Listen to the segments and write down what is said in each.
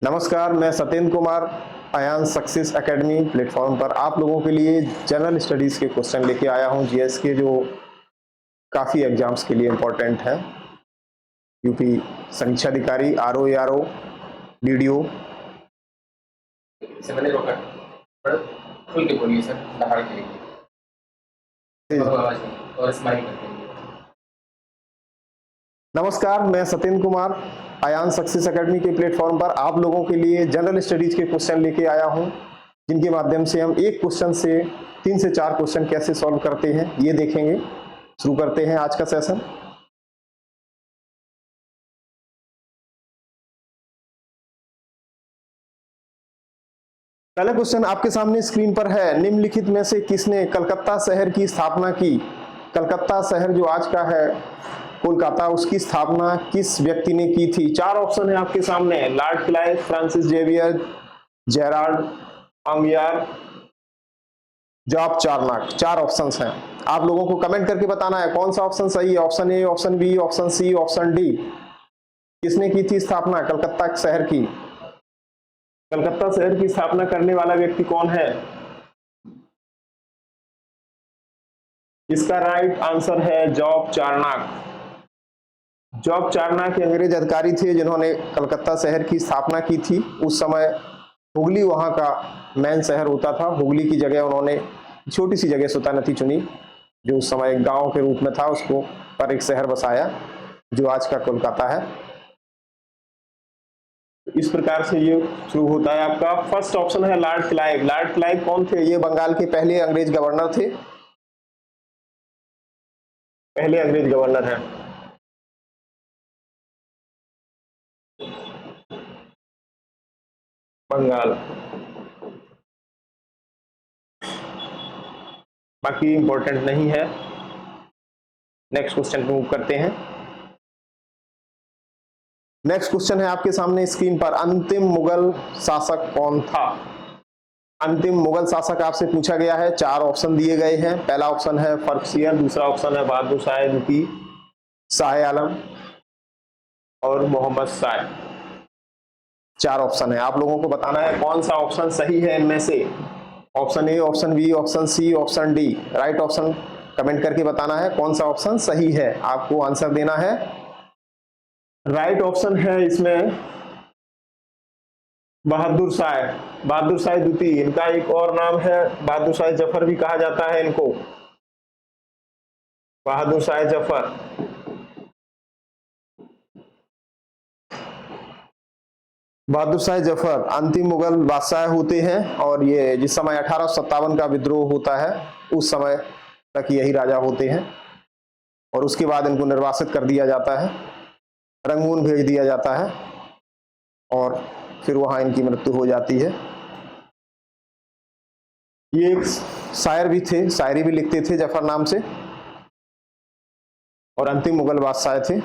नमस्कार, मैं Satyendra Kumar Ayan success academy platform पर आप लोगों के लिए जनरल स्टडीज के क्वेश्चन लेके आया हूं, जीएस के, जो काफ़ी एग्जाम्स के लिए इम्पोर्टेंट है। यूपी समीक्षा अधिकारी, आरओ डीडीओ। से मैंने रोका पर खुल के बोलिए सर, बाहर के लिए और स्माइल करके। नमस्कार, मैं सत्येंद्र कुमार अयान सक्सेस एकेडमी के प्लेटफॉर्म पर आप लोगों के लिए जनरल स्टडीज के क्वेश्चन लेके आया हूं, जिनके माध्यम से हम एक क्वेश्चन से 3 से 4 क्वेश्चन कैसे सॉल्व करते हैं ये देखेंगे। शुरू करते हैं आज का सेशन। पहला क्वेश्चन आपके सामने स्क्रीन पर है। निम्नलिखित में से किसने कलकत्ता शहर की स्थापना की? कलकत्ता शहर जो आज का है कोलकाता, उसकी स्थापना किस व्यक्ति ने की थी? 4 ऑप्शन है आपके सामने। Lord Clive, Francis Xavier, Gerald Aungier, Job Charnock. 4 options हैं। आप लोगों को कमेंट करके बताना है कौन सा ऑप्शन सही है। Option A, option B, option C, option D. किसने की थी स्थापना कलकत्ता शहर की? कलकत्ता शहर की स्थापना करने वाला व्यक्ति कौन है? इसका राइट आंसर है जॉब चार्नक। जॉब चार्नक के अंग्रेज अधिकारी थे जिन्होंने कलकत्ता शहर की स्थापना की थी। उस समय हुगली वहां का मेन शहर होता था। हुगली की जगह उन्होंने छोटी सी जगह सुल्तानती चुनी, जो उस समय एक गांव के रूप में था, उसको पर एक शहर बसाया जो आज का कोलकाता है। इस प्रकार से ये शुरू होता है आपका। फर्स्ट ऑप्शन है लॉर्ड क्लाइव। लॉर्ड क्लाइव कौन थे? ये बंगाल के पहले अंग्रेज गवर्नर थे। पहले अंग्रेज गवर्नर हैं। बंगाल। बाकी इंपॉर्टेंट नहीं है। नेक्स्ट क्वेश्चन पे मूव करते हैं। नेक्स्ट क्वेश्चन है आपके सामने स्क्रीन पर। अंतिम मुगल शासक कौन था? अंतिम मुगल शासक आपसे पूछा गया है। 4 ऑप्शन दिए गए हैं। पहला ऑप्शन है फर्रुखसियर, दूसरा ऑप्शन है बहादुर शाह दुकी, शाह आलम और मोहम्मद शाह। 4 ऑप्शन है। आप लोगों को बताना है कौन सा ऑप्शन सही है इनमें से। Option A, option B, option C, option D. Right option comment करके बताना है कौन सा ऑप्शन सही है। आपको आंसर देना है। राइट ऑप्शन है इसमें बहादुर शाह। बहादुर शाह द्वितीय, इनका एक और नाम है बहादुर शाह जफर भी कहा जाता है इनको। बहादुर शाह जफर। बहादुर शाह जफर अंतिम मुगल बादशाह होते हैं और ये जिस समय 1857 का विद्रोह होता है उस समय तक यही राजा होते हैं और उसके बाद इनको निर्वासित कर दिया जाता है, रंगून भेज दिया जाता है और फिर वहां इनकी मृत्यु हो जाती है। ये एक शायर भी थे, शायरी भी लिखते थे जफर नाम से और अंतिम मुगल बादशाह थे।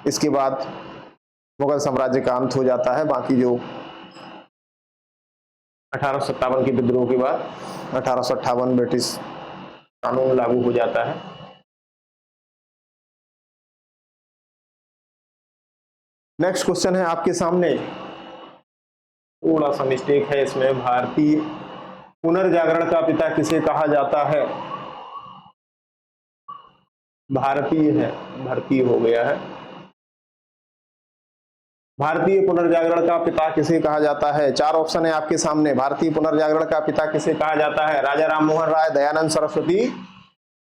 इसके बाद मुगल साम्राज्य का अंत हो जाता है। बाकी जो 1857 के विद्रोह के बाद 1858 ब्रिटिश कानून लागू हो जाता है। नेक्स्ट क्वेश्चन है आपके सामने। थोड़ा सा मिस्टेक है इसमें। भारतीय पुनर्जागरण का पिता किसे कहा जाता है? भारतीय है, भारतीय हो गया है। भारतीय पुनर्जागरण का पिता किसे कहा जाता है? 4 ऑप्शन है आपके सामने। भारतीय पुनर्जागरण का पिता किसे कहा जाता है? राजा राममोहन राय, दयानंद सरस्वती,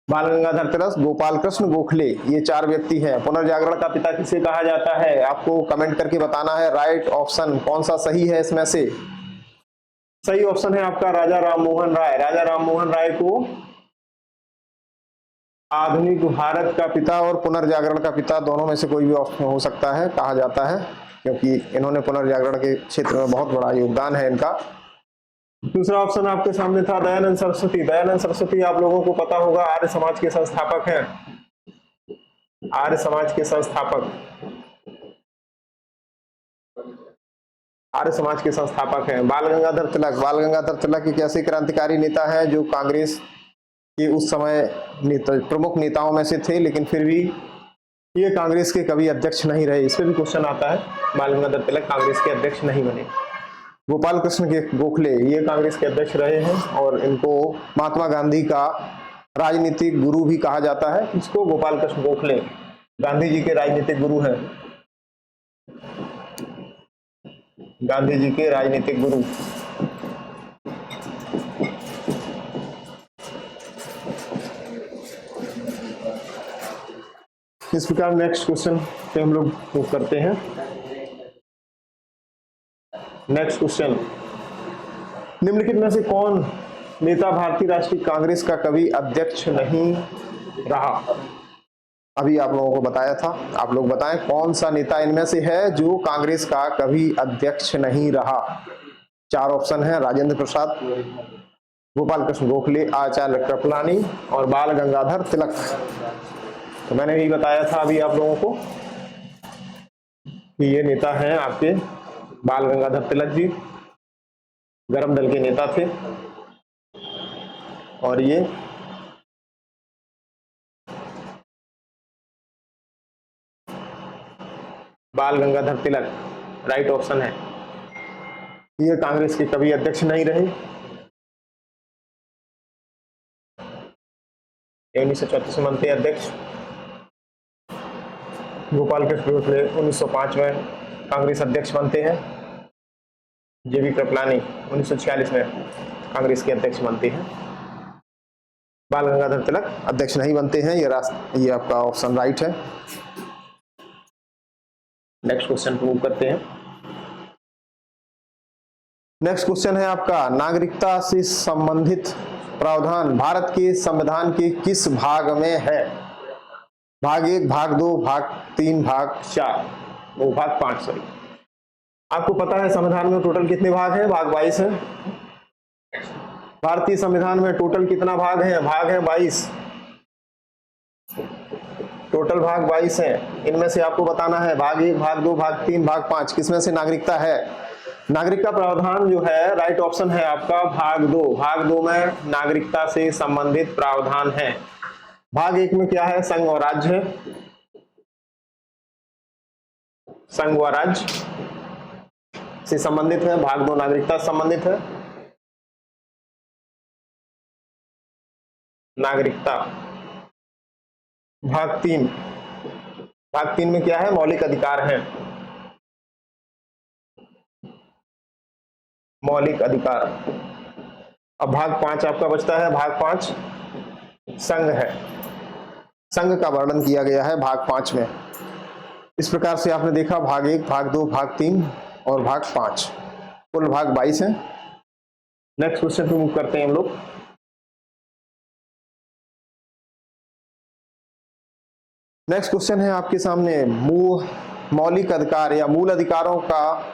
बाल गंगाधर तिलक, गोपाल कृष्ण गोखले। ये 4 व्यक्ति हैं। पुनर्जागरण का पिता किसे कहा जाता है? आपको कमेंट करके बताना है राइट ऑप्शन कौन सा सही है इसमें से। सही ऑप्शन है आपका राजा राममोहन राय। राजा राममोहन राय को आधुनिक भारत का पिता और पुनर्जागरण का पिता दोनों में से कोई भी ऑप्शन हो सकता है, कहा जाता है, क्योंकि इन्होंने पुनर्जागरण के क्षेत्र में बहुत बड़ा योगदान है इनका। दूसरा ऑप्शन आपके सामने था दयानंद सरस्वती। दयानंद सरस्वती आप लोगों को पता होगा आर्य समाज के संस्थापक हैं। आर्य समाज के संस्थापक, आर्य समाज के संस्थापक हैं। बाल गंगाधर तिलक। बाल गंगाधर तिलक एक ऐसे क्रांतिकारी नेता है जो कांग्रेस के उस समय प्रमुख नेताओं में से थे, लेकिन फिर भी ये कांग्रेस के कभी अध्यक्ष नहीं रहे, इस पे भी क्वेश्चन आता है। बाल गंगाधर तिलक कांग्रेस के अध्यक्ष नहीं बने। गोपाल कृष्ण के गोखले ये कांग्रेस के अध्यक्ष रहे हैं और इनको महात्मा गांधी का राजनीतिक गुरु भी कहा जाता है। इसको गोपाल कृष्ण गोखले गांधी जी के राजनीतिक गुरु हैं, गांधी जी के राजनीतिक गुरु। इस प्रकार नेक्स्ट क्वेश्चन पे हम लोग मूव करते हैं। नेक्स्ट क्वेश्चन, निम्नलिखित में से कौन नेता भारतीय राष्ट्रीय कांग्रेस का कभी अध्यक्ष नहीं रहा? अभी आप लोगों को बताया था, आप लोग बताएं कौन सा नेता इनमें से है जो कांग्रेस का कभी अध्यक्ष नहीं रहा। 4 ऑप्शन है, राजेंद्र प्रसाद, गोपाल कृष्ण गोखले, आचार्य कृपलानी और बाल गंगाधर तिलक। तो मैंने भी बताया था अभी आप लोगों को कि ये नेता हैं आपके बाल गंगाधर तिलक जी, गर्म दल के नेता थे। और ये बाल गंगाधर तिलक राइट ऑप्शन है। ये कांग्रेस के कभी अध्यक्ष नहीं रहे। 1934 में बनते अध्यक्ष। गोपाल कृष्ण गोखले 1905 में कांग्रेस अध्यक्ष बनते हैं। जेबी कृपलानी 1946 में कांग्रेस के अध्यक्ष बनते हैं। बाल गंगाधर तिलक अध्यक्ष नहीं बनते हैं। ये आपका ऑप्शन राइट है। नेक्स्ट क्वेश्चन पे मूव करते हैं। नेक्स्ट क्वेश्चन है आपका, नागरिकता से संबंधित प्रावधान भारत के संविधान के किस भाग में है? भाग 1, भाग 2, भाग 3, भाग 4, वो भाग 5 सॉरी। आपको पता है संविधान में टोटल कितने भाग हैं? भाग 22 है। भारतीय संविधान में टोटल कितना भाग है? भाग है 22। टोटल भाग 22 हैं। इनमें से आपको बताना है भाग 1, भाग 2, भाग 3, भाग 5 किसमें से नागरिकता है। नागरिकता प्रावधान जो है राइट ऑप्शन है आपका भाग 2। भाग 2 में नागरिकता से संबंधित प्रावधान है। भाग 1 में क्या है? संघ और राज्य है। संघ व राज्य से संबंधित है। भाग 2 नागरिकता से संबंधित है। नागरिकता। भाग 3, भाग 3 में क्या है? मौलिक अधिकार है। मौलिक अधिकार। अब भाग 5 आपका बचता है। भाग 5 संघ है। संघ का वर्णन किया गया है भाग 5 में। इस प्रकार से आपने देखा भाग 1, भाग 2, भाग 3 और भाग 5, कुल भाग 22 है। नेक्स्ट क्वेश्चन पे मूव करते हैं हम लोग। नेक्स्ट क्वेश्चन है आपके सामने, मौलिक अधिकार या मूल अधिकारों का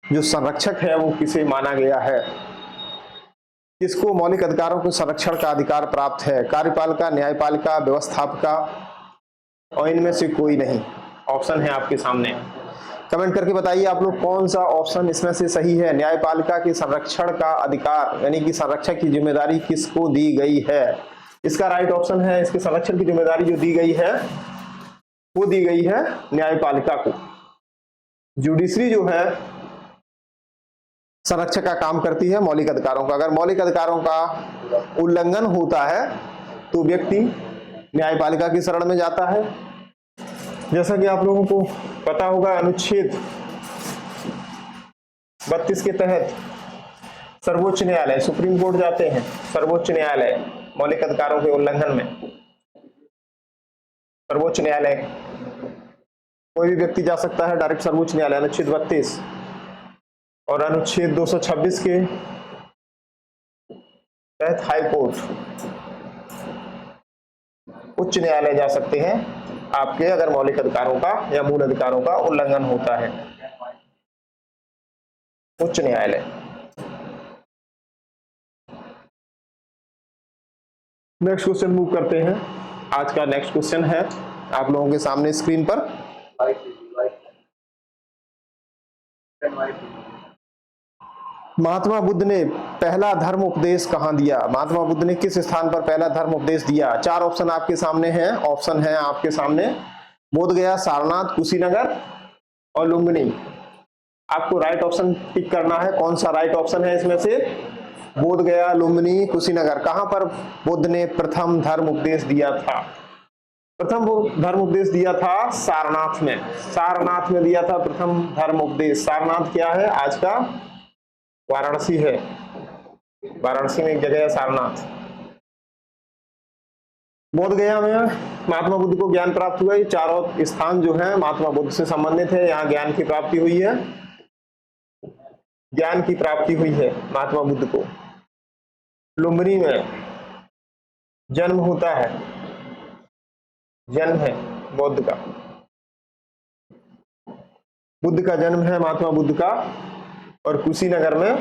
जो संरक्षक है वो किसे माना गया है? किसको मौलिक अधिकारों के संरक्षण का अधिकार प्राप्त है? कार्यपालिका, न्यायपालिका, व्यवस्थापिका और इनमें से कोई नहीं। ऑप्शन है आपके सामने, कमेंट करके बताइए आप लोग कौन सा ऑप्शन इसमें से सही है। न्यायपालिका के संरक्षण का अधिकार यानी कि संरक्षक की जिम्मेदारी किसको दी गई है? इसका राइट ऑप्शन है, इसके संरक्षण की जिम्मेदारी जो दी गई है वो दी गई है न्यायपालिका को। जुडिशरी जो है संरक्षक का काम करती है मौलिक अधिकारों का। अगर मौलिक अधिकारों का उल्लंघन होता है तो व्यक्ति न्यायपालिका की शरण में जाता है। जैसा कि आप लोगों को पता होगा, अनुच्छेद 32 के तहत सर्वोच्च न्यायालय, सुप्रीम कोर्ट जाते हैं सर्वोच्च न्यायालय मौलिक अधिकारों के उल्लंघन में। सर्वोच्च न्यायालय कोई भी व्यक्ति जा सकता है डायरेक्ट सर्वोच्च न्यायालय, अनुच्छेद 32 और अनुच्छेद 226 के तहत हाई कोर्ट, उच्च न्यायालय जा सकते हैं आपके अगर मौलिक अधिकारों का या मूल अधिकारों का उल्लंघन होता है। उच्च न्यायालय। नेक्स्ट क्वेश्चन मूव करते हैं। आज का नेक्स्ट क्वेश्चन है आप लोगों के सामने स्क्रीन पर। महात्मा बुद्ध ने पहला धर्म उपदेश कहां दिया? महात्मा बुद्ध ने किस स्थान पर पहला धर्म उपदेश दिया? 4 ऑप्शन आपके सामने हैं। ऑप्शन है आपके सामने बोध गया, सारनाथ, कुशीनगर और लुम्बिनी। आपको राइट ऑप्शन टिक करना है। कौन सा राइट ऑप्शन है इसमें से? बोध गया, लुम्बिनी, कुशीनगर। कहां पर बुद्ध ने प्रथम धर्म उपदेश दिया था? प्रथम वो धर्म उपदेश दिया था सारनाथ में। सारनाथ में दिया था प्रथम धर्म उपदेश। सारनाथ क्या है? आज का वाराणसी है। वाराणसी में एक जगह है सारनाथ। बोध गया में महात्मा बुद्ध को ज्ञान प्राप्त हुआ। ये चारों स्थान जो है महात्मा बुद्ध से संबंधित है। यहाँ ज्ञान की प्राप्ति हुई है। ज्ञान की प्राप्ति हुई है महात्मा बुद्ध को। लुम्बिनी में जन्म होता है, जन्म है बुद्ध का। बुद्ध का जन्म है महात्मा बुद्ध का। और कुशीनगर में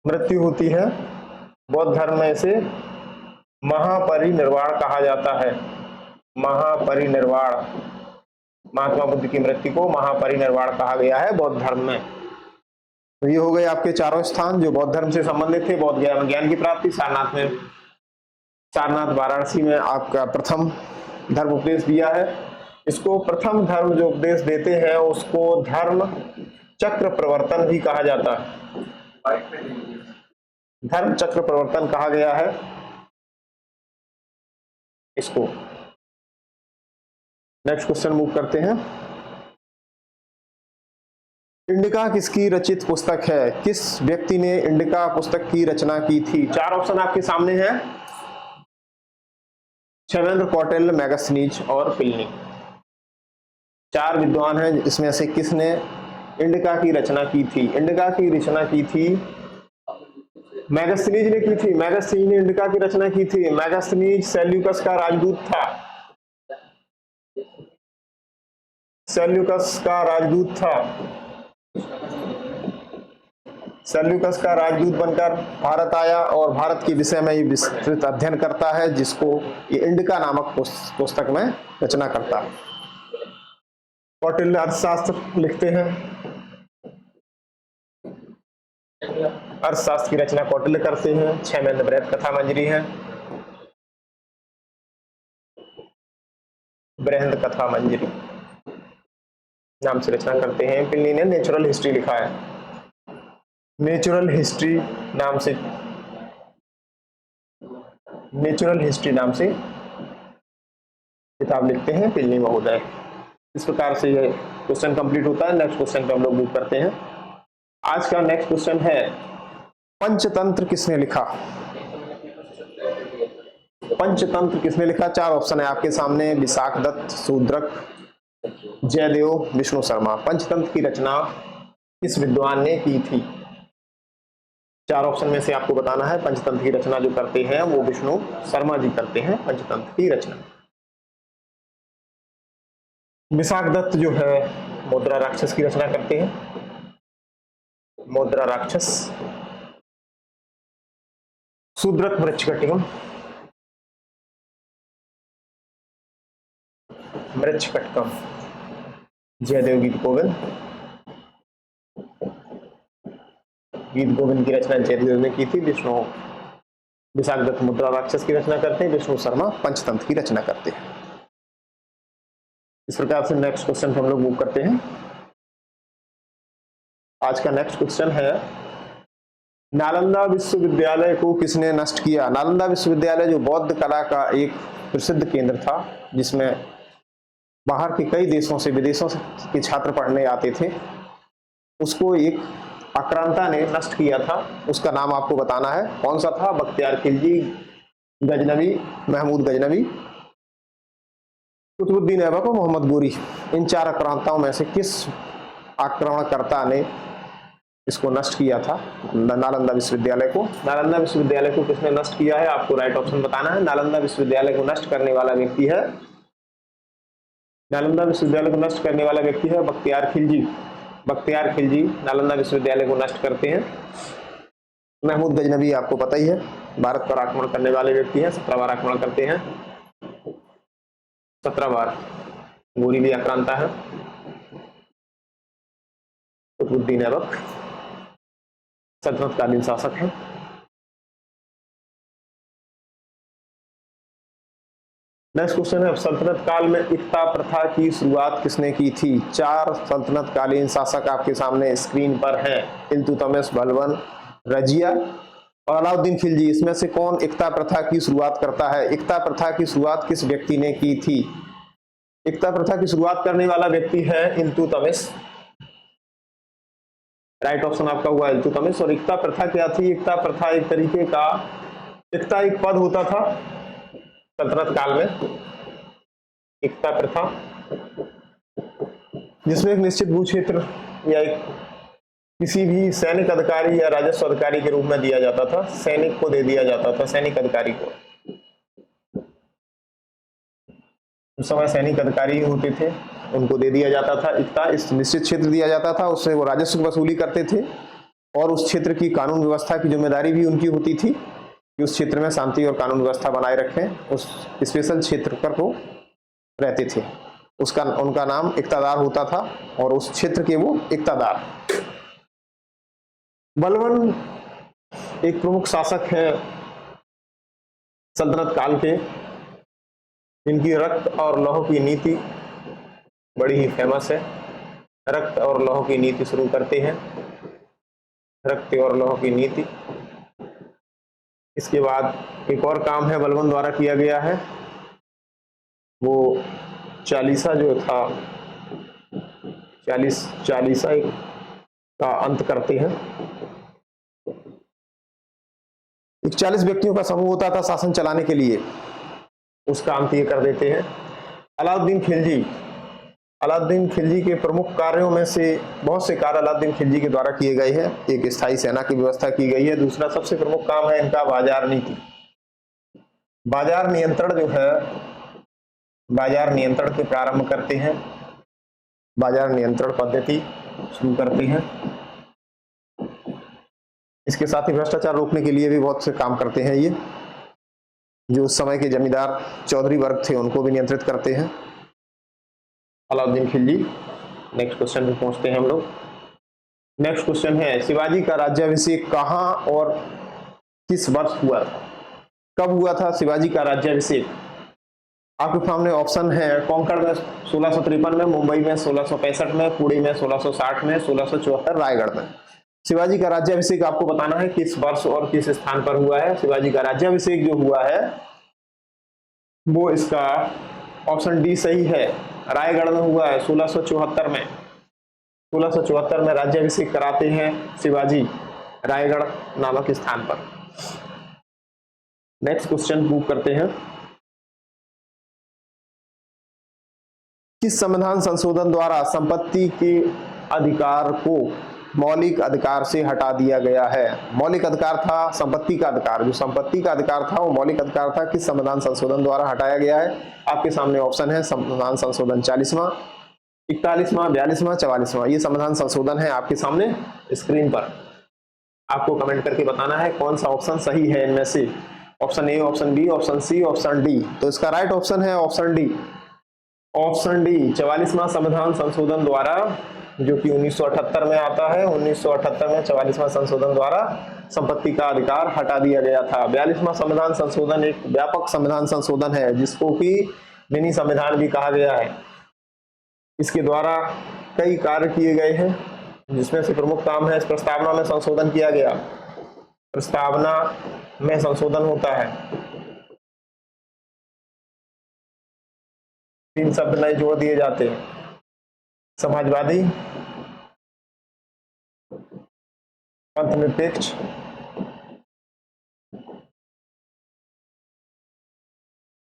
मृत्यु होती है। बौद्ध धर्म में इसे महापरिनिर्वाण कहा जाता है। महापरिनिर्वाण, महात्मा बुद्ध की मृत्यु को महापरिनिर्वाण कहा गया है बौद्ध धर्म में। तो ये हो गए आपके चारों स्थान जो बौद्ध धर्म से संबंधित थे। बौद्ध गया में ज्ञान की प्राप्ति, सारनाथ में, सारनाथ वाराणसी में आपका प्रथम धर्म उपदेश दिया है। इसको प्रथम धर्म जो उपदेश देते हैं उसको धर्म चक्र प्रवर्तन भी कहा जाता है। धर्म चक्र प्रवर्तन कहा गया है इसको। नेक्स्ट क्वेश्चन मूव करते हैं। इंडिका किसकी रचित पुस्तक है? किस व्यक्ति ने इंडिका पुस्तक की रचना की थी? चार ऑप्शन आपके सामने हैं। क्षेमेंद्र, कौटिल्य, मैगस्थनीज और प्लिनी। चार विद्वान हैं। इसमें से किसने इंडिका की रचना की थी? इंडिका की रचना की थी मैगस्थनीज ने की थी। मैगस्थनीज ने इंडिका की रचना की थी। मैगस्थनीज सेल्यूकस का राजदूत था। सेल्यूकस का राजदूत था। सेल्यूकस का राजदूत बनकर भारत आया और भारत के विषय में ये विस्तृत अध्ययन करता है, जिसको ये इंडिका नामक पुस्तक में रचना करता है। कौटिल्य अर्थशास्त्र लिखते हैं। अर्थशास्त्र की रचना कौटिल्य करते हैं। क्षेमेंद्र बृहद कथा मंजरी है। बृहद कथा मंजरी नाम से रचना करते हैं। प्लिनी ने नेचुरल हिस्ट्री लिखा है। नेचुरल हिस्ट्री नाम से, नेचुरल हिस्ट्री नाम से किताब लिखते हैं प्लिनी महोदय। इस प्रकार से ये क्वेश्चन कंप्लीट होता है। नेक्स्ट क्वेश्चन पे हम लोग मूव करते हैं। आज का नेक्स्ट क्वेश्चन है पंचतंत्र किसने लिखा? पंचतंत्र किसने लिखा? चार ऑप्शन है आपके सामने। विशाखदत्त, शूद्रक, जयदेव, विष्णु शर्मा। पंचतंत्र की रचना किस विद्वान ने की थी? चार ऑप्शन में से आपको बताना है। पंचतंत्र की रचना जो करते हैं वो विष्णु शर्मा जी करते हैं पंचतंत्र की रचना। विशाखदत्त जो है मुद्रा राक्षस की रचना करते हैं। मुद्रा राक्षस। शूद्रक मृच्छकटिकम, मृच्छकटिकम। जयदेव गीत गोविंद, गीत गोविंद की रचना जयदेव ने की थी। विशाखदत्त मुद्रा राक्षस की रचना करते हैं। विष्णु शर्मा पंचतंत्र की रचना करते हैं। इस प्रकार से नेक्स्ट क्वेश्चन हम लोग मूव करते हैं। आज का नेक्स्ट क्वेश्चन है नालंदा विश्वविद्यालय को किसने नष्ट किया? नालंदा विश्वविद्यालय जो बौद्ध कला का एक प्रसिद्ध केंद्र था, जिसमें बाहर के कई देशों से, विदेशों से के छात्र पढ़ने आते थे, उसको एक आक्रांता ने नष्ट किया था। उसका नाम आपको बताना है। कौन सा था? बख्तियार खिलजी, गजनवी, महमूद गजनवी, कुतुबुद्दीन ऐबक और मोहम्मद गोरी। इन चार आक्रांताओं में से किस आक्रमणकर्ता ने इसको नष्ट किया था, नालंदा विश्वविद्यालय को? नालंदा विश्वविद्यालय को किसने नष्ट किया है? आपको राइट ऑप्शन बताना है। नालंदा विश्वविद्यालय को नष्ट करने वाला व्यक्ति है, नालंदा विश्वविद्यालय को नष्ट करने वाला व्यक्ति है बख्तियार खिलजी। बख्तियार खिलजी नालंदा विश्वविद्यालय को नष्ट करते हैं। महमूद गजनवी आपको पता ही है, भारत पर आक्रमण करने वाले व्यक्ति हैं। 17 बार आक्रमण करते हैं, 17 बार। गोरी भी आक्रांता है। कुतुबुद्दीन ऐबक सल्तनतकालीन शासक है। नेक्स्ट क्वेश्चन है, सल्तनत काल में इक्ता प्रथा की शुरुआत किसने की थी? 4 सल्तनत कालीन शासक आपके सामने स्क्रीन पर हैं, इल्तुतमिश, बलबन, रजिया और अलाउद्दीन खिलजी। इसमें से कौन इक्ता प्रथा की शुरुआत करता है? इक्ता प्रथा की शुरुआत किस व्यक्ति ने की थी? इक्ता प्रथा की शुरुआत करने वाला व्यक्ति है इल्तुतमिश। राइट ऑप्शन आपका हुआ इल्तुतमिश। और इक्ता प्रथा क्या थी? इक्ता प्रथा एक तरीके का, इक्ता एक पद होता था सल्तनत काल में, इक्ता प्रथा, जिसमें एक निश्चित भू क्षेत्र या एक किसी भी सैनिक अधिकारी या राजस्व अधिकारी के रूप में दिया जाता था, सैनिक को दे दिया जाता था, सैनिक अधिकारी को। उस समय सैनिक अधिकारी होते थे, उनको दे दिया जाता था इक्ता, इस निश्चित क्षेत्र दिया जाता था, उससे वो राजस्व वसूली करते थे और उस क्षेत्र की कानून व्यवस्था की जिम्मेदारी भी उनकी होती थी कि उस क्षेत्र में शांति और कानून व्यवस्था बनाए रखें। उस स्पेशल क्षेत्र पर वो रहते थे, उसका उनका नाम इक्तादार होता था और उस क्षेत्र के वो इक्तादार। बलबन एक प्रमुख शासक है सल्तनत काल के, इनकी रक्त और लौह की नीति बड़ी ही फेमस है। रक्त और लौह की नीति शुरू करते हैं, रक्त और लौह की नीति। इसके बाद एक और काम है बलबन द्वारा किया गया है, वो चालीसा जो था, चालीसा का अंत करते हैं। 40 व्यक्तियों का समूह होता था शासन चलाने के लिए, उसका अंत ये कर देते हैं। अलाउद्दीन खिलजी, अलाउद्दीन खिलजी के प्रमुख कार्यों में से बहुत से कार्य अलाउद्दीन खिलजी के द्वारा किए गए हैं। एक स्थायी सेना की व्यवस्था की गई है, दूसरा सबसे प्रमुख काम है इनका बाजार नीति, बाजार नियंत्रण जो है, बाजार नियंत्रण के प्रारंभ करते हैं, बाजार नियंत्रण पद्धति शुरू करते हैं। इसके साथ ही भ्रष्टाचार रोकने के लिए भी बहुत से काम करते हैं ये, जो उस समय के जमींदार चौधरी वर्ग थे उनको भी नियंत्रित करते हैं अलाउद्दीन खिलजी। नेक्स्ट क्वेश्चन पे पहुंचते हैं हम लोग। नेक्स्ट क्वेश्चन है, शिवाजी का राज्याभिषेक कहां और किस वर्ष हुआ था? कब हुआ था शिवाजी का राज्याभिषेक? आपके सामने ऑप्शन है, कोंकण में 1653 में, मुंबई में 1665 में, पुणे में 1660 में, 1674 रायगढ़ में। शिवाजी का राज्याभिषेक आपको बताना है किस वर्ष और किस स्थान पर हुआ है। शिवाजी का राज्याभिषेक जो हुआ है वो इसका ऑप्शन डी सही है, रायगढ़ में हुआ है 1674 में। 1674 में राज्याभिषेक कराते हैं शिवाजी रायगढ़ नामक स्थान पर। नेक्स्ट क्वेश्चन मूव करते हैं, किस संविधान संशोधन द्वारा संपत्ति के अधिकार को मौलिक अधिकार से हटा दिया गया है? मौलिक अधिकार था संपत्ति का अधिकार, जो संपत्ति का अधिकार था वो मौलिक अधिकार था, किस संविधान संशोधन द्वारा हटाया गया है? आपके सामने ऑप्शन है, संविधान संशोधन 40वां, 41वां, 42वां, 44वां। ये संविधान संशोधन है आपके सामने स्क्रीन पर। आपको कमेंट करके बताना है कौन सा ऑप्शन सही है इनमें से, option A, option B, option C, option D. तो इसका राइट ऑप्शन है ऑप्शन डी, ऑप्शन डी 44वां संविधान संशोधन द्वारा, जो कि 1978 में आता है। 1978 में 44वां संशोधन द्वारा संपत्ति का अधिकार हटा दिया गया था। 42वां संविधान संशोधन एक व्यापक संविधान संशोधन है, जिसको कि मिनी संविधान भी कहा गया है। इसके द्वारा कई कार्य किए गए हैं, जिसमें से प्रमुख काम है, इस प्रस्तावना में संशोधन किया गया। प्रस्तावना में संशोधन होता है, 3 शब्द नए जोड़ दिए जाते हैं, समाजवादी, पंथनिरपेक्ष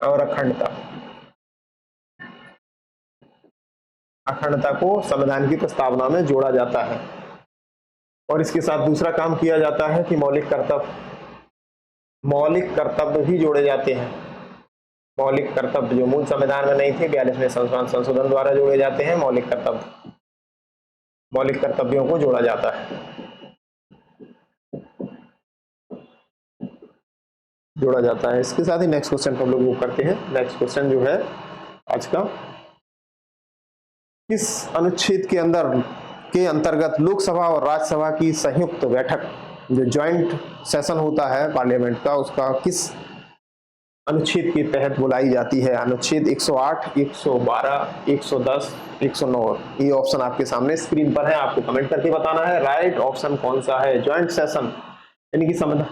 और अखंडता। अखंडता को संविधान की प्रस्तावना में जोड़ा जाता है। और इसके साथ दूसरा काम किया जाता है कि मौलिक कर्तव्य भी जोड़े जाते हैं। मौलिक कर्तव्य जो मूल संविधान में नहीं थे, 42वें संविधान संशोधन द्वारा जोड़े जाते हैं। मौलिक कर्तव्यों को जोड़ा जाता है, जोड़ा जाता है। इसके साथ ही नेक्स्ट क्वेश्चन हम लोग मूव करते हैं। नेक्स्ट क्वेश्चन जो है आज का, किस अनुच्छेद के अंतर्गत लोकसभा और राज्यसभा की संयुक्त बैठक, जो ज्वाइंट सेशन होता है पार्लियामेंट का, उसका किस अनुच्छेद के तहत बुलाई जाती है? अनुच्छेद 108, 112, 110, 109। ये ऑप्शन आपके सामने स्क्रीन पर है, आपको कमेंट करके बताना है राइट ऑप्शन कौन सा है। ज्वाइंट सेशन यानी कि संविधान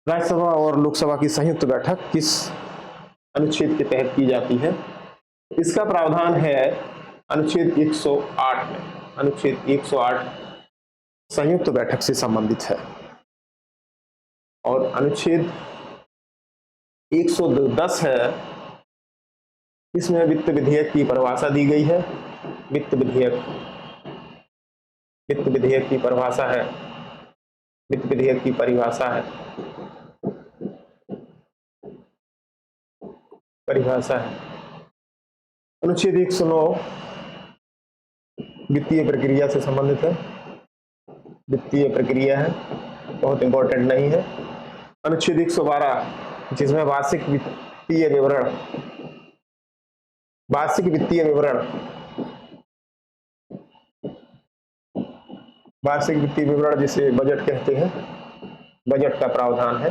राज्यसभा और लोकसभा की संयुक्त बैठक किस अनुच्छेद के तहत की जाती है? इसका प्रावधान है अनुच्छेद 108 में। अनुच्छेद 108 संयुक्त बैठक से संबंधित है। और अनुच्छेद 110 है, इसमें वित्त विधेयक की परिभाषा दी गई है। वित्त विधेयक की परिभाषा है। वित्त विधेयक की परिभाषा है। अनुच्छेद 109 वित्तीय प्रक्रिया से संबंधित है। वित्तीय प्रक्रिया है, बहुत इंपॉर्टेंट नहीं है। अनुच्छेद 112 जिसमें वार्षिक वित्तीय विवरण जिसे बजट कहते हैं, बजट का प्रावधान है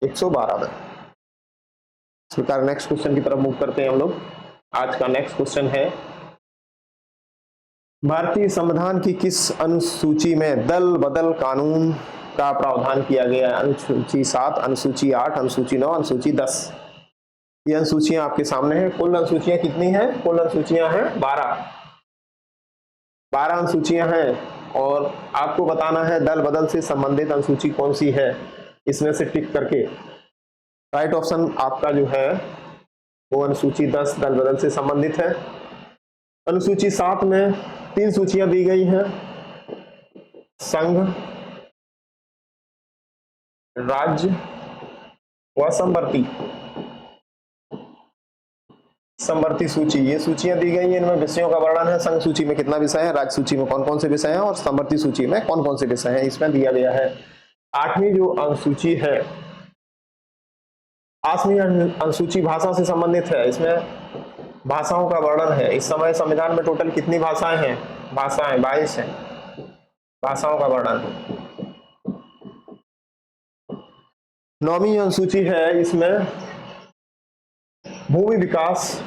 112 में। इस प्रकार नेक्स्ट क्वेश्चन की तरफ मूव करते हैं हम लोग। आज का नेक्स्ट क्वेश्चन है, भारतीय संविधान की किस अनुसूची में दल बदल कानून का प्रावधान किया गया है? अनुसूची 7, अनुसूची 8, अनुसूची 9, अनुसूची 10। ये अनुसूचियां आपके सामने हैं। कुल अनुसूचियां कितनी हैं? कुल अनुसूचियां हैं 12 अनुसूचियां हैं। और आपको बताना है दल बदल से संबंधित अनुसूची कौन सी है, इसमें से टिक करके। राइट ऑप्शन आपका जो है वो अनुसूची 10 दल बदल से संबंधित है। अनुसूची 7 में 3 सूचियां दी गई हैं, संघ, राज्य व समवर्ती सूची। ये सूचियां दी गई हैं, इनमें विषयों का वर्णन है। संघ सूची में कितना विषय है, राज्य सूची में कौन कौन से विषय हैं और समवर्ती सूची में कौन कौन से विषय हैं, इसमें दिया गया है। 8वीं जो अनुसूची है, 8वीं अनुसूची भाषा से संबंधित है। इसमें भाषाओं का वर्णन है। इस समय संविधान में टोटल कितनी भाषाएं हैं? भाषाएं 22 हैं। भाषाओं का वर्णन है। 9वीं अनुसूची है, इसमें भूमि विकास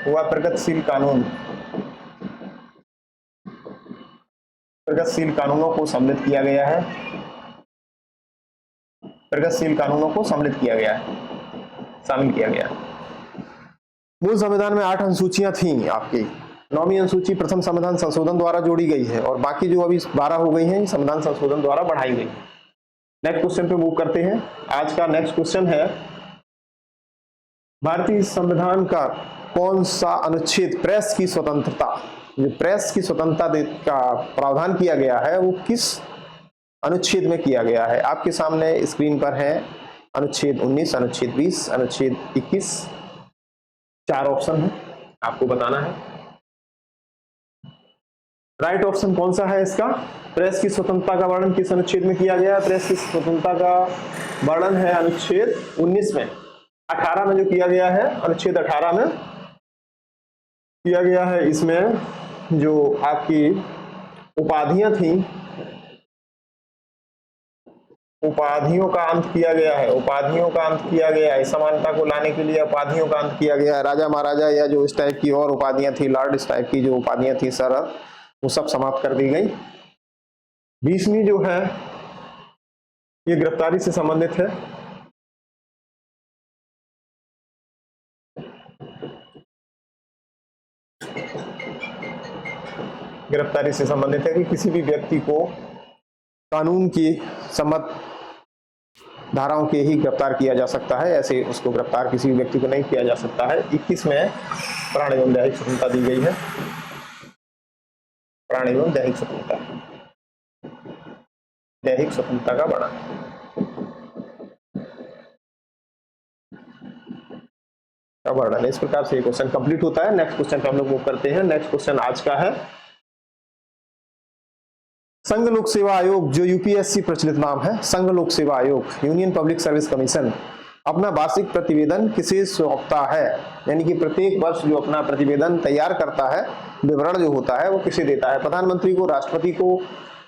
व प्रगतिशील कानूनों को सम्मिलित किया गया है। शामिल किया गया है। मूल संविधान में 8 अनुसूचियां थीं आपकी। 9वीं अनुसूची प्रथम संविधान संशोधन द्वारा जोड़ी गई है और बाकी जो अभी 12 हो गई हैं संविधान संशोधन द्वारा बढ़ाई गई है। नेक्स्ट क्वेश्चन पे मूव करते हैं। आज का नेक्स्ट क्वेश्चन है, भारतीय संविधान का कौन सा अनुच्छेद प्रेस की स्वतंत्रता, जो प्रेस की स्वतंत्रता का प्रावधान किया गया है, वो किस अनुच्छेद में किया गया है? आपके सामने स्क्रीन पर है अनुच्छेद 19, अनुच्छेद 20, अनुच्छेद 21। 4 ऑप्शन है, आपको बताना है राइट ऑप्शन कौन सा है इसका। प्रेस की स्वतंत्रता का वर्णन किस अनुच्छेद में किया गया है? प्रेस की स्वतंत्रता का वर्णन है अनुच्छेद 19 में। 18 में जो किया गया है, अनुच्छेद 18 में किया गया है। इसमें जो आपकी उपाधियां थी, उपाधियों का अंत किया गया है। समानता को लाने के लिए उपाधियों का अंत किया गया है। राजा महाराजा या जो इस टाइप की और उपाधियां थी, लॉर्ड इस टाइप की जो उपाधियां थी सर, वो सब समाप्त कर दी गई। 20वीं जो है ये गिरफ्तारी से संबंधित है। गिरफ्तारी से संबंधित है कि किसी भी व्यक्ति को कानून की सम्मत धाराओं के ही गिरफ्तार किया जा सकता है, ऐसे उसको गिरफ्तार किसी भी व्यक्ति को नहीं किया जा सकता है। 21 में प्राण एवं दैहिक स्वतंत्रता दी गई है। प्राण एवं दैहिक स्वतंत्रता का वर्णन। इस प्रकार से ये क्वेश्चन कंप्लीट होता है। नेक्स्ट क्वेश्चन पे हम लोग मूव करते हैं। नेक्स्ट क्वेश्चन आज का है, संघ लोक सेवा आयोग जो यूपीएससी प्रचलित नाम है, संघ लोक सेवा आयोग, यूनियन पब्लिक सर्विस कमीशन, अपना वार्षिक प्रतिवेदन किसे सौंपता है? यानी कि प्रत्येक वर्ष जो अपना प्रतिवेदन तैयार करता है, विवरण जो होता है वो किसे देता है? प्रधानमंत्री को, राष्ट्रपति को,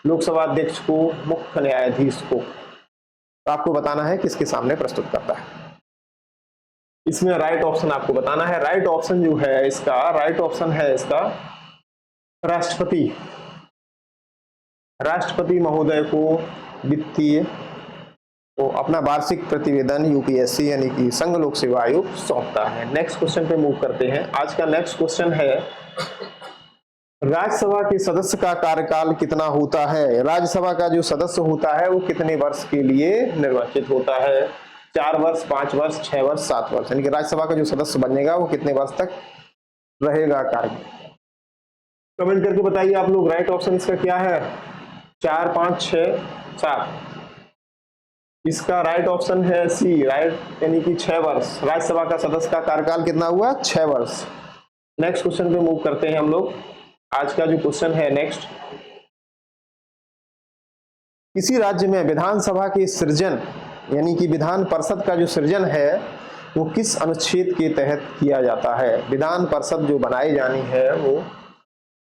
लोकसभा अध्यक्ष को, मुख्य न्यायाधीश को। तो आपको बताना है किसके सामने प्रस्तुत करता है। इसमें राइट ऑप्शन आपको बताना है। राइट ऑप्शन जो है इसका, राइट ऑप्शन है इसका राष्ट्रपति। राष्ट्रपति महोदय को वित्तीय तो अपना वार्षिक प्रतिवेदन यूपीएससी यानी कि संघ लोक सेवा आयोग सौंपता है। नेक्स्ट क्वेश्चन पे मूव करते हैं। आज का नेक्स्ट क्वेश्चन है, राज्यसभा के सदस्य का कार्यकाल कितना होता है। राज्यसभा का जो सदस्य होता है वो कितने वर्ष के लिए निर्वाचित होता है। 4 वर्ष, 5 वर्ष, 6 वर्ष, 7 वर्ष, यानी कि राज्यसभा का जो सदस्य बनेगा वो कितने वर्ष तक रहेगा कार्य। कमेंट करके बताइए आप लोग, राइट ऑप्शन इसका क्या है। 4, 5, 6, 7। इसका राइट ऑप्शन है सी, राइट यानी कि 6 वर्ष। राज्यसभा का सदस्य का कार्यकाल कितना हुआ, 6 वर्ष। नेक्स्ट क्वेश्चन पे मूव करते हैं हम लोग। आज का जो क्वेश्चन है नेक्स्ट, किसी राज्य में विधानसभा के सृजन यानी कि विधान परिषद का जो सृजन है वो किस अनुच्छेद के तहत किया जाता है। विधान परिषद जो बनाई जानी है वो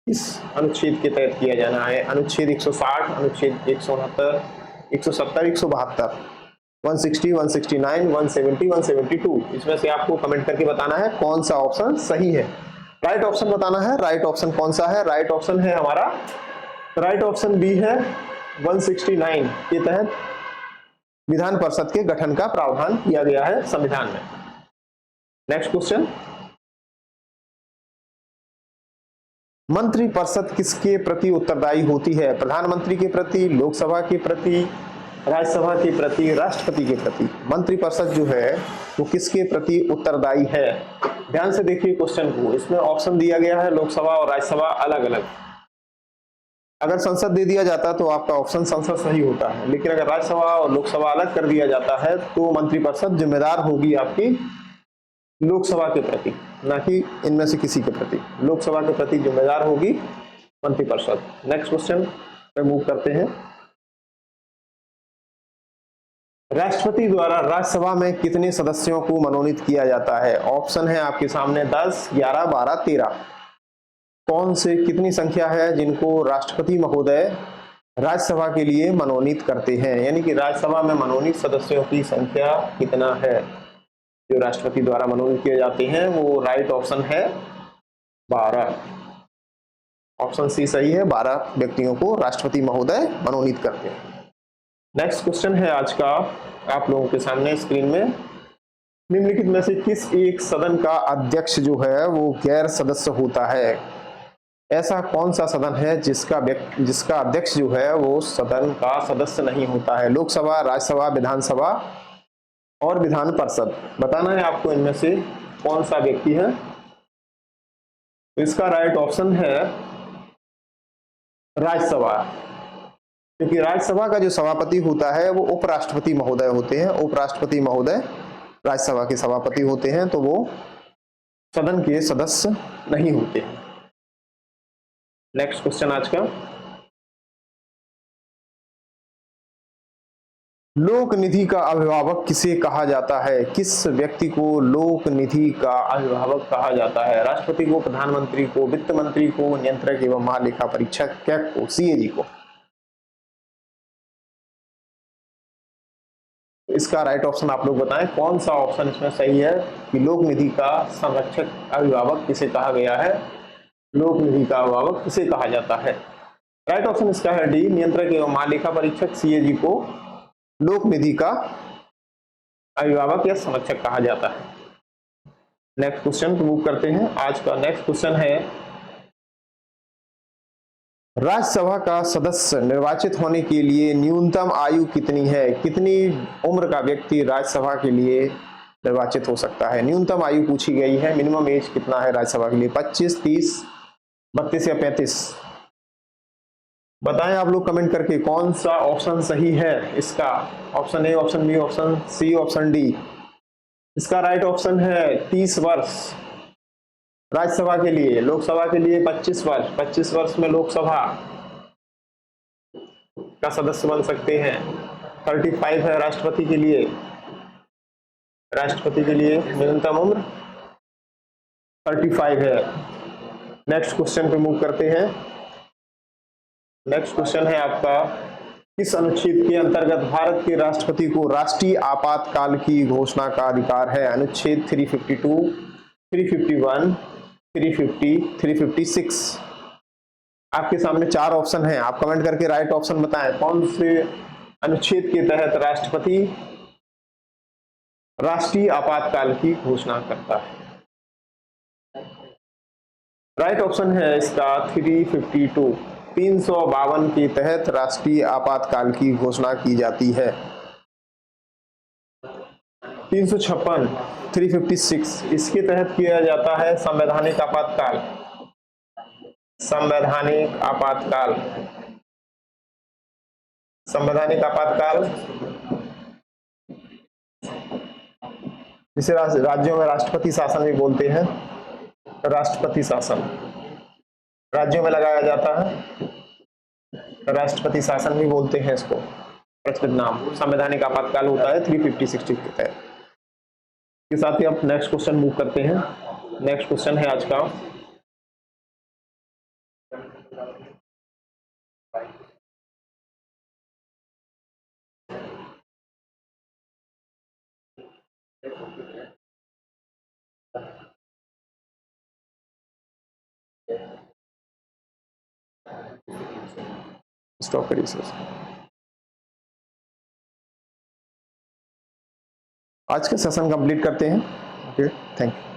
किस अनुच्छेद के तहत किया जाना है। अनुच्छेद 160, अनुच्छेद 169, 170, 172, 160, 169, 170, 172। इसमें से आपको कमेंट करके बताना है कौन सा ऑप्शन सही है। राइट ऑप्शन बताना है। राइट ऑप्शन कौन सा है। राइट ऑप्शन है हमारा, राइट ऑप्शन बी है 169 के तहत विधान परिषद के गठन का प्रावधान किया गया है संविधान में। नेक्स्ट क्वेश्चन, मंत्रिपरिषद किसके प्रति उत्तरदायी होती है। प्रधानमंत्री के प्रति, लोकसभा के प्रति, राज्यसभा के प्रति, राष्ट्रपति के प्रति। मंत्रिपरिषद जो है वो किसके प्रति उत्तरदायी है। ध्यान से देखिए क्वेश्चन को। इसमें ऑप्शन दिया गया है लोकसभा और राज्यसभा अलग अलग। अगर संसद दे दिया जाता तो आपका ऑप्शन संसद सही होता है, लेकिन अगर राज्यसभा और लोकसभा अलग कर दिया जाता है तो मंत्रिपरिषद जिम्मेदार होगी आपकी लोकसभा के प्रति, ना कि इनमें से किसी के प्रति। लोकसभा के प्रति जिम्मेदार होगी मंत्रिपरिषद। नेक्स्ट क्वेश्चन पे मूव करते हैं। राष्ट्रपति द्वारा राज्यसभा में कितने सदस्यों को मनोनीत किया जाता है। ऑप्शन है आपके सामने 10, 11, 12, 13। कौन से कितनी संख्या है जिनको राष्ट्रपति महोदय राज्यसभा के लिए मनोनीत करते हैं, यानी कि राज्यसभा में मनोनीत सदस्यों की संख्या कितना है जो राष्ट्रपति द्वारा मनोनीत किए जाते हैं। वो राइट ऑप्शन है 12। ऑप्शन सी सही है, 12 व्यक्तियों को राष्ट्रपति महोदय मनोनीत करते हैं। नेक्स्ट क्वेश्चन है आज का आप लोगों के सामने स्क्रीन में, निम्नलिखित में से किस एक सदन का अध्यक्ष जो है वो गैर सदस्य होता है। ऐसा कौन सा सदन है जिसका अध्यक्ष जो है वो सदन का सदस्य नहीं होता है। लोकसभा, राज्यसभा, विधानसभा और विधान परिषद। बताना है आपको इनमें से कौन सा व्यक्ति है। इसका राइट ऑप्शन है राज्यसभा, क्योंकि राज्यसभा का जो सभापति होता है वो उपराष्ट्रपति महोदय होते हैं। उपराष्ट्रपति महोदय राज्यसभा के सभापति होते हैं, तो वो सदन के सदस्य नहीं होते हैं। नेक्स्ट क्वेश्चन आज का, लोक निधि का अभिभावक किसे कहा जाता है। किस व्यक्ति को लोक निधि का अभिभावक कहा जाता है। राष्ट्रपति को, प्रधानमंत्री को, वित्त मंत्री को, नियंत्रक एवं महालेखा परीक्षक को, सीएजी को। इसका राइट ऑप्शन आप लोग बताएं कौन सा ऑप्शन इसमें सही है कि लोक निधि का संरक्षक अभिभावक किसे कहा गया है। लोक निधि का अभिभावक किसे कहा जाता है। राइट ऑप्शन इसका है डी, नियंत्रक एवं महालेखा परीक्षक सीएजी को लोक निधि का अभिभावक या संरक्षक कहा जाता है। नेक्स्ट क्वेश्चन पे मूव करते हैं। आज का नेक्स्ट क्वेश्चन है, राज्यसभा का सदस्य निर्वाचित होने के लिए न्यूनतम आयु कितनी है। कितनी उम्र का व्यक्ति राज्यसभा के लिए निर्वाचित हो सकता है। न्यूनतम आयु पूछी गई है। मिनिमम एज कितना है राज्यसभा के लिए, 25, 30, 32 या 35। बताएं आप लोग कमेंट करके कौन सा ऑप्शन सही है इसका। Option A, option B, option C, option D. इसका राइट ऑप्शन है 30 वर्ष राज्यसभा के लिए। लोकसभा के लिए 25 वर्ष। 25 वर्ष में लोकसभा का सदस्य बन सकते हैं। 35 है राष्ट्रपति के लिए। राष्ट्रपति के लिए न्यूनतम उम्र 35 है। नेक्स्ट क्वेश्चन पे मूव करते हैं। नेक्स्ट क्वेश्चन है आपका, किस अनुच्छेद के अंतर्गत भारत के राष्ट्रपति को राष्ट्रीय आपातकाल की घोषणा का अधिकार है? अनुच्छेद 352, 351, 350, 356। आपके सामने 4 ऑप्शन हैं, आप कमेंट करके राइट ऑप्शन बताएं कौन से अनुच्छेद के तहत राष्ट्रपति राष्ट्रीय आपातकाल की घोषणा करता है। राइट ऑप्शन है इसका 352, 352 के तहत राष्ट्रीय आपातकाल की घोषणा की जाती है। 356, 356 इसके तहत किया जाता है संवैधानिक आपातकाल। संवैधानिक आपातकाल, संवैधानिक आपातकाल जिसे राज्यों में राष्ट्रपति शासन भी बोलते हैं। राष्ट्रपति शासन राज्यों में लगाया जाता है, राष्ट्रपति शासन भी बोलते हैं इसको, प्रचलित नाम संवैधानिक आपातकाल होता है 356 के तहत। के साथ ही आप नेक्स्ट क्वेश्चन मूव करते हैं। नेक्स्ट क्वेश्चन है आज का, स्टॉप करिए सर। आज का सेशन कंप्लीट करते हैं। Okay, thank you.